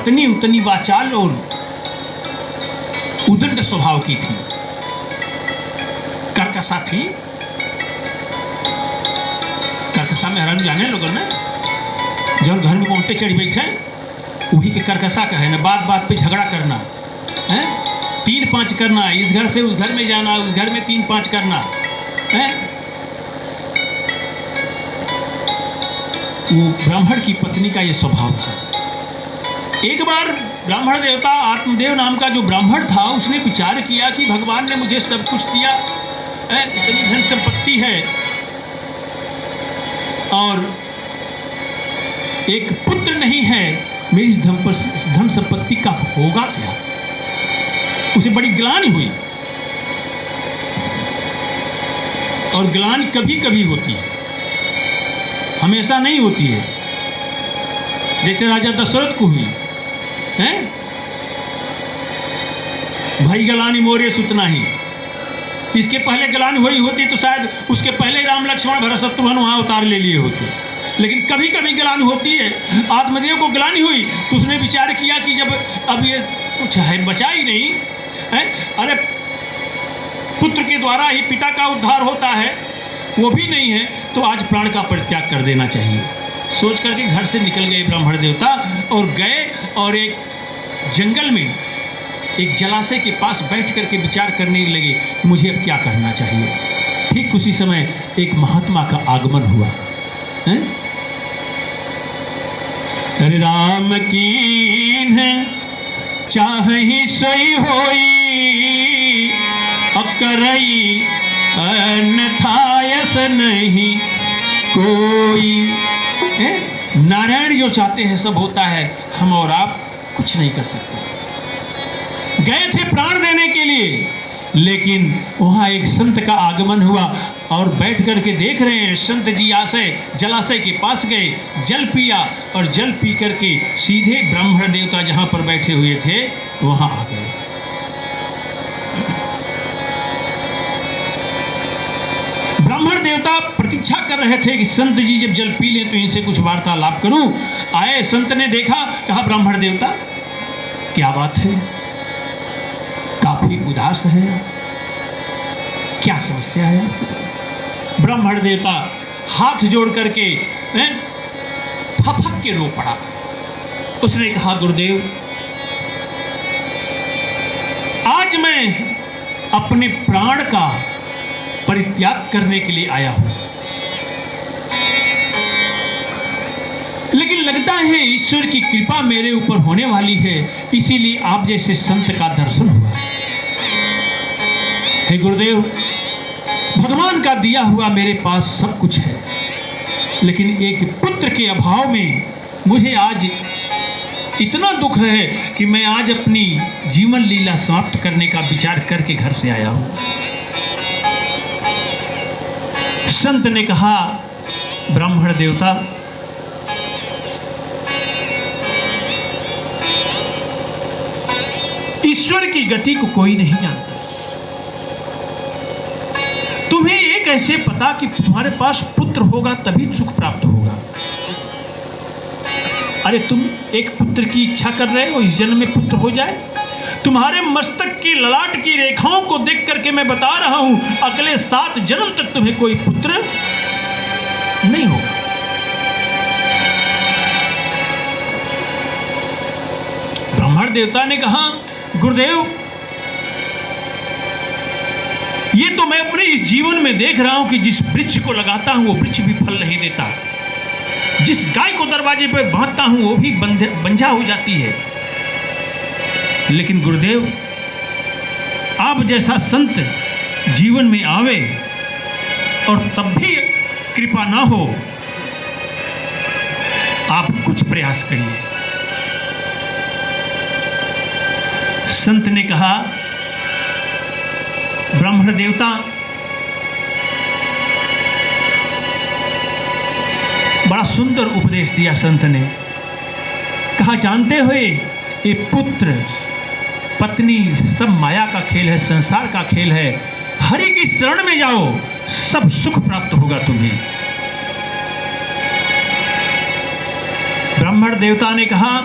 पत्नी उतनी वाचाल और उदंड स्वभाव की थी, कर्कशा थी। कर्कशा में हरण जाने लोग ना, जब घर में पहुंचते चढ़ बैठे, वही के कर्कशा का है ना, बात बात पे झगड़ा करना है, 3-5 करना, इस घर से उस घर में जाना, उस घर में 3-5 करना है। वो ब्राह्मण की पत्नी का ये स्वभाव था। एक बार ब्राह्मण देवता आत्मदेव नाम का जो ब्राह्मण था, उसने विचार किया कि भगवान ने मुझे सब कुछ दिया, इतनी धन संपत्ति है, और एक पुत्र नहीं है, मेरी इस धन संपत्ति का होगा क्या। उसे बड़ी ग्लानि हुई, और ग्लानि कभी कभी होती है, हमेशा नहीं होती है। जैसे राजा दशरथ को हुई है, भाई गलानी मोरे सुतना ही। इसके पहले गलानी हुई होती तो शायद उसके पहले राम लक्ष्मण भरत शत्रुघ्न वहां अवतार ले लिए होते, लेकिन कभी कभी गलानी होती है। आत्मदेव को गलानी हुई तो उसने विचार किया कि जब अब ये कुछ है बचा ही नहीं है, अरे पुत्र के द्वारा ही पिता का उद्धार होता है, वो भी नहीं है, तो आज प्राण का परित्याग कर देना चाहिए। सोच करके घर से निकल गए ब्राह्मण देवता और गए, और एक जंगल में एक जलाशय के पास बैठ करके विचार करने लगे कि मुझे अब क्या करना चाहिए। ठीक उसी समय एक महात्मा का आगमन हुआ है? अरे राम कीन है चाहि सोई होई, अकरई अन्यथायस नहीं कोई। नारायण जो चाहते हैं सब होता है, हम और आप कुछ नहीं कर सकते। गए थे प्राण देने के लिए, लेकिन वहाँ एक संत का आगमन हुआ, और बैठ करके देख रहे हैं संत जी जलाशय के पास गए, जल पिया, और जल पी करके सीधे ब्राह्मण देवता जहाँ पर बैठे हुए थे वहाँ आ गए। ब्राह्मण देवता प्रतीक्षा कर रहे थे कि संत जी जब जल पी लें तो इनसे कुछ वार्तालाप करूं। आए, संत ने देखा, कहा ब्राह्मण देवता क्या बात है, काफी उदास है, क्या समस्या है। ब्राह्मण देवता हाथ जोड़ करके फफक के रो पड़ा। उसने कहा गुरुदेव, आज मैं अपने प्राण का परित्याग करने के लिए आया हूं, लेकिन लगता है ईश्वर की कृपा मेरे ऊपर होने वाली है, इसीलिए आप जैसे संत का दर्शन हुआ। हे गुरुदेव, भगवान का दिया हुआ मेरे पास सब कुछ है, लेकिन एक पुत्र के अभाव में मुझे आज इतना दुख है कि मैं आज अपनी जीवन लीला समाप्त करने का विचार करके घर से आया हूं। संत ने कहा, ब्राह्मण देवता, ईश्वर की गति को कोई नहीं जानता। तुम्हें ये कैसे पता कि तुम्हारे पास पुत्र होगा तभी सुख प्राप्त होगा। अरे तुम एक पुत्र की इच्छा कर रहे हो, इस जन्म में पुत्र हो जाए। तुम्हारे मस्तक की ललाट की रेखाओं को देख करके मैं बता रहा हूं, अगले 7 जन्म तक तुम्हें कोई पुत्र नहीं होगा। ब्राह्मण देवता ने कहा, गुरुदेव, ये तो मैं अपने इस जीवन में देख रहा हूं कि जिस वृक्ष को लगाता हूं वो वृक्ष भी फल नहीं देता, जिस गाय को दरवाजे पर बांधता हूं वो भी बंझा हो जाती है। लेकिन गुरुदेव, आप जैसा संत जीवन में आवे और तब भी कृपा ना हो, आप कुछ प्रयास करिए। संत ने कहा, ब्राह्मण देवता, बड़ा सुंदर उपदेश दिया संत ने। कहा, जानते हुए ये पुत्र पत्नी सब माया का खेल है, संसार का खेल है। हरि की शरण में जाओ, सब सुख प्राप्त होगा तुम्हें। ब्राह्मण देवता ने कहा,